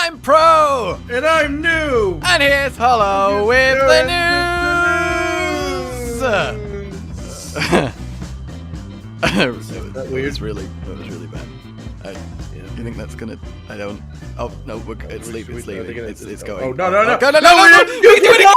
I'm Pro! And I'm New! And here's Hollow with the news! That was really bad. You think that's gonna... I don't... Oh, no, it's leaving. It's going. Oh, no. Go, no!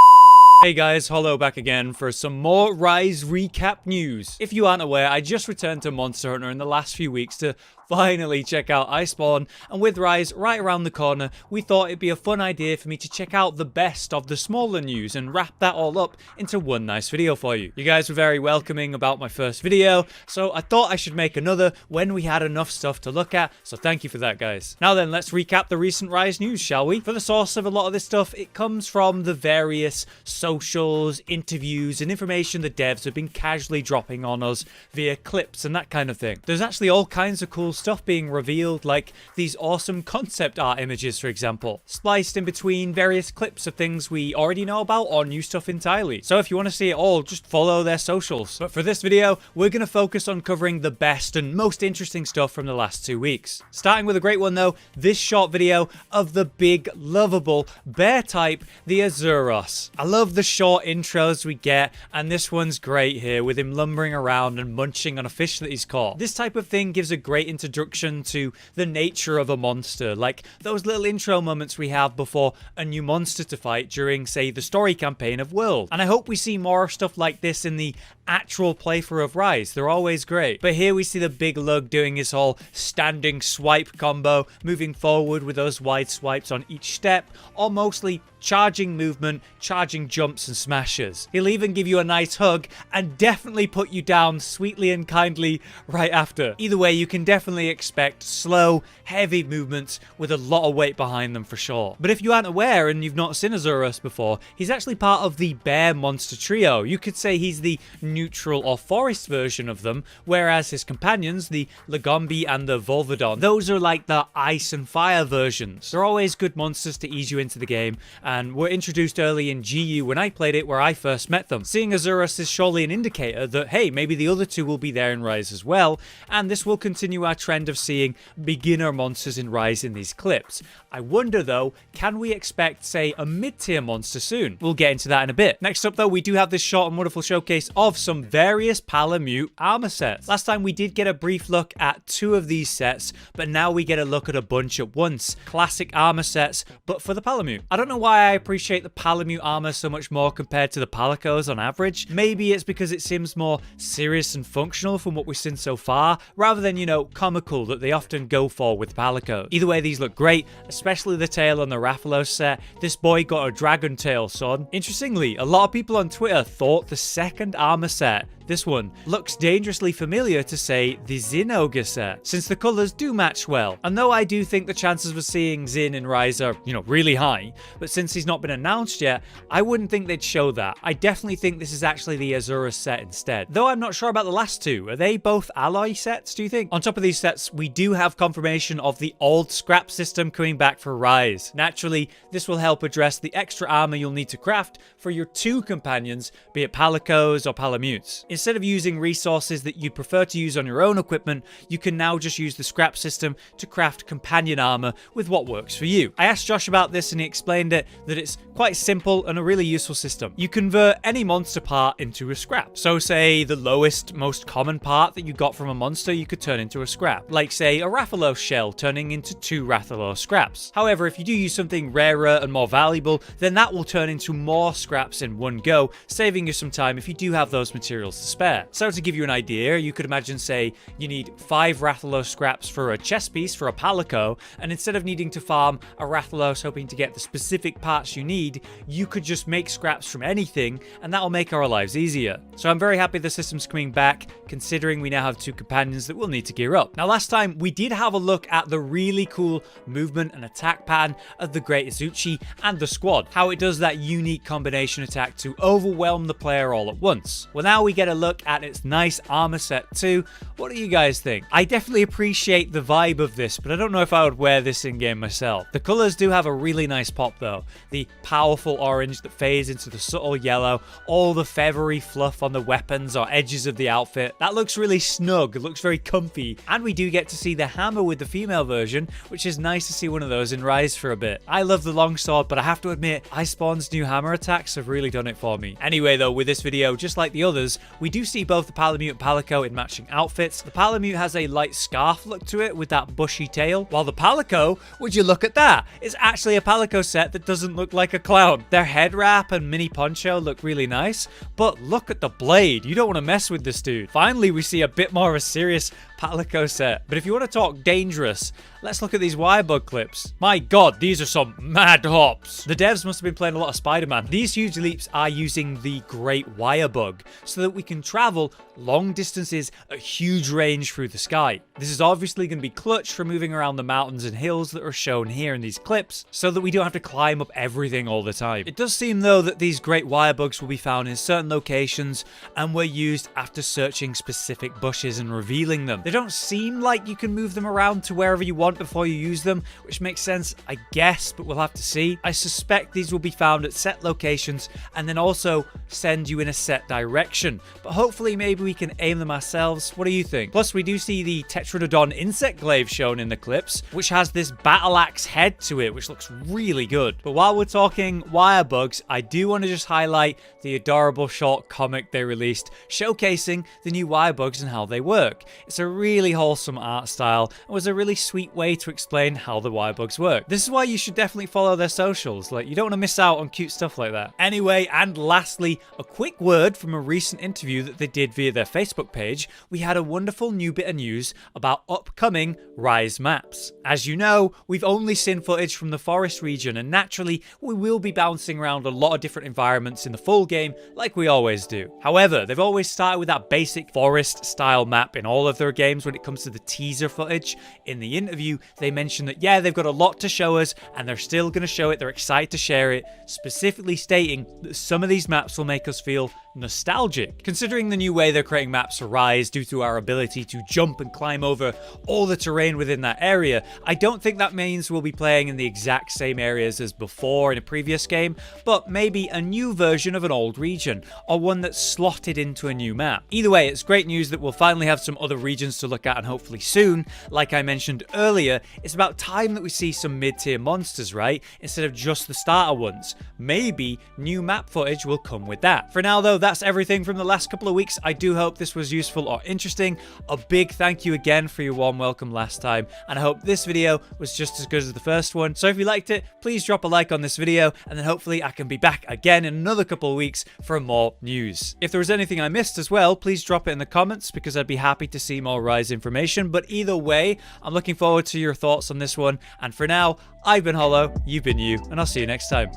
Hey guys, Hollow back again for some more Rise recap news. If you aren't aware, I just returned to Monster Hunter in the last few weeks to finally check out Iceborne, and with Rise right around the corner, we thought it'd be a fun idea for me to check out the best of the smaller news and wrap that all up into one nice video for you. You guys were very welcoming about my first video, so I thought I should make another when we had enough stuff to look at, so thank you for that, guys. Now then, let's recap the recent Rise news, shall we? For the source of a lot of this stuff, it comes from the various socials, interviews, and information the devs have been casually dropping on us via clips and that kind of thing. There's actually all kinds of cool stuff being revealed, like these awesome concept art images, for example, spliced in between various clips of things we already know about or new stuff entirely. So if you want to see it all, just follow their socials. But for this video, we're going to focus on covering the best and most interesting stuff from the last 2 weeks. Starting with a great one though, this short video of the big, lovable bear type, the Arzuros. I love the short intros we get, and this one's great here with him lumbering around and munching on a fish that he's caught. This type of thing gives a great introduction to the nature of a monster, like those little intro moments we have before a new monster to fight during, say, the story campaign of World. And I hope we see more stuff like this in the actual playthrough of Rise. They're always great. But here we see the big lug doing his whole standing swipe combo, moving forward with those wide swipes on each step, or mostly charging movement, charging jumps and smashes. He'll even give you a nice hug and definitely put you down sweetly and kindly right after. Either way, you can definitely expect slow, heavy movements with a lot of weight behind them for sure. But if you aren't aware and you've not seen Azuros before, he's actually part of the bear monster trio. You could say he's the neutral or forest version of them, whereas his companions, the Lagombi and the Volvodon, those are like the ice and fire versions. They're always good monsters to ease you into the game, and were introduced early in GU when I played it, where I first met them. Seeing Azuros is surely an indicator that, hey, maybe the other two will be there in Rise as well, and this will continue our trend of seeing beginner monsters in Rise in these clips. I wonder though, can we expect, say, a mid-tier monster soon? We'll get into that in a bit. Next up though, we do have this short and wonderful showcase of some various Palamute armor sets. Last time we did get a brief look at 2 of these sets, but now we get a look at a bunch at once. Classic armor sets, but for the Palamute. I don't know why I appreciate the Palamute armor so much more compared to the Palicos on average. Maybe it's because it seems more serious and functional from what we've seen so far, rather than, you know, comical that they often go for with Palicos. Either way, these look great, especially the tail on the Rathalos set. This boy got a dragon tail, son. Interestingly, a lot of people on Twitter thought the second armor set, this one, looks dangerously familiar to, say, the Zin Ogre set, since the colours do match well. And though I do think the chances of seeing Zin in Rise are, you know, really high, but since he's not been announced yet, I wouldn't think they'd show that. I definitely think this is actually the Azuros set instead. Though I'm not sure about the last 2. Are they both alloy sets, do you think? On top of these sets, we do have confirmation of the old scrap system coming back for Rise. Naturally, this will help address the extra armor you'll need to craft for your 2 companions, be it Palicos or Palamutes. Instead of using resources that you'd prefer to use on your own equipment, you can now just use the scrap system to craft companion armor with what works for you. I asked Josh about this and he explained that it's quite simple and a really useful system. You convert any monster part into a scrap. So say the lowest, most common part that you got from a monster you could turn into a scrap. Like say a Rathalos shell turning into 2 Rathalos scraps. However, if you do use something rarer and more valuable, then that will turn into more scraps in one go, saving you some time if you do have those materials to spare. So to give you an idea, you could imagine, say, you need 5 Rathalos scraps for a chess piece for a Palico, and instead of needing to farm a Rathalos hoping to get the specific parts you need, you could just make scraps from anything, and that will make our lives easier. So I'm very happy the system's coming back, considering we now have 2 companions that we'll need to gear up. Now last time, we did have a look at the really cool movement and attack pattern of the Great Izuchi and the squad, how it does that unique combination attack to overwhelm the player all at once. Well, now we get a look at its nice armor set too. What do you guys think? I definitely appreciate the vibe of this, but I don't know if I would wear this in game myself. The colors do have a really nice pop though. The powerful orange that fades into the subtle yellow, all the feathery fluff on the weapons or edges of the outfit. That looks really snug, it looks very comfy, and we do get to see the hammer with the female version, which is nice to see one of those in Rise for a bit. I love the longsword, but I have to admit, Iceborne's new hammer attacks have really done it for me. Anyway though, with this video, just like the others, we do see both the Palamute and Palico in matching outfits. The Palamute has a light scarf look to it with that bushy tail, while the Palico, would you look at that? It's actually a Palico set that doesn't look like a clown. Their head wrap and mini poncho look really nice, but look at the blade. You don't want to mess with this dude. Finally, we see a bit more of a serious Palico set. But if you want to talk dangerous, let's look at these Wirebug clips. My god, these are some mad hops. The devs must have been playing a lot of Spider-Man. These huge leaps are using the Great Wirebug so that we can travel long distances at huge range through the sky. This is obviously going to be clutch for moving around the mountains and hills that are shown here in these clips so that we don't have to climb up everything all the time. It does seem though that these Great Wirebugs will be found in certain locations and were used after searching specific bushes and revealing them. They don't seem like you can move them around to wherever you want before you use them, which makes sense, I guess, but we'll have to see. I suspect these will be found at set locations and then also send you in a set direction, but hopefully maybe we can aim them ourselves. What do you think? Plus, we do see the Tetradodon insect glaive shown in the clips, which has this battle axe head to it, which looks really good. But while we're talking Wirebugs, I do want to just highlight the adorable short comic they released showcasing the new Wirebugs and how they work. It's a really wholesome art style and was a really sweet way to explain how the Wirebugs work. This is why you should definitely follow their socials. Like, you don't want to miss out on cute stuff like that. Anyway, and lastly, a quick word from a recent interview that they did via their Facebook page. We had a wonderful new bit of news about upcoming Rise maps. As you know, we've only seen footage from the forest region, and naturally, we will be bouncing around a lot of different environments in the full game, like we always do. However, they've always started with that basic forest style map in all of their games when it comes to the teaser footage. In the interview, they mentioned that yeah, they've got a lot to show us and they're still going to show it. They're excited to share it, specifically stating that some of these maps will make us feel nostalgic. Considering the new way they're creating maps for Rise due to our ability to jump and climb over all the terrain within that area, I don't think that means we'll be playing in the exact same areas as before in a previous game, but maybe a new version of an old region, or one that's slotted into a new map. Either way, it's great news that we'll finally have some other regions to look at, and hopefully soon. Like I mentioned earlier, it's about time that we see some mid-tier monsters, right? Instead of just the starter ones. Maybe new map footage will come with that. For now though, that's everything from the last couple of weeks. I do hope this was useful or interesting. A big thank you again for your warm welcome last time, and I hope this video was just as good as the first one. So if you liked it, please drop a like on this video, and then hopefully I can be back again in another couple of weeks for more news. If there was anything I missed as well, please drop it in the comments because I'd be happy to see more Rise information. But either way, I'm looking forward to your thoughts on this one. And for now, I've been Hollow, you've been you, and I'll see you next time.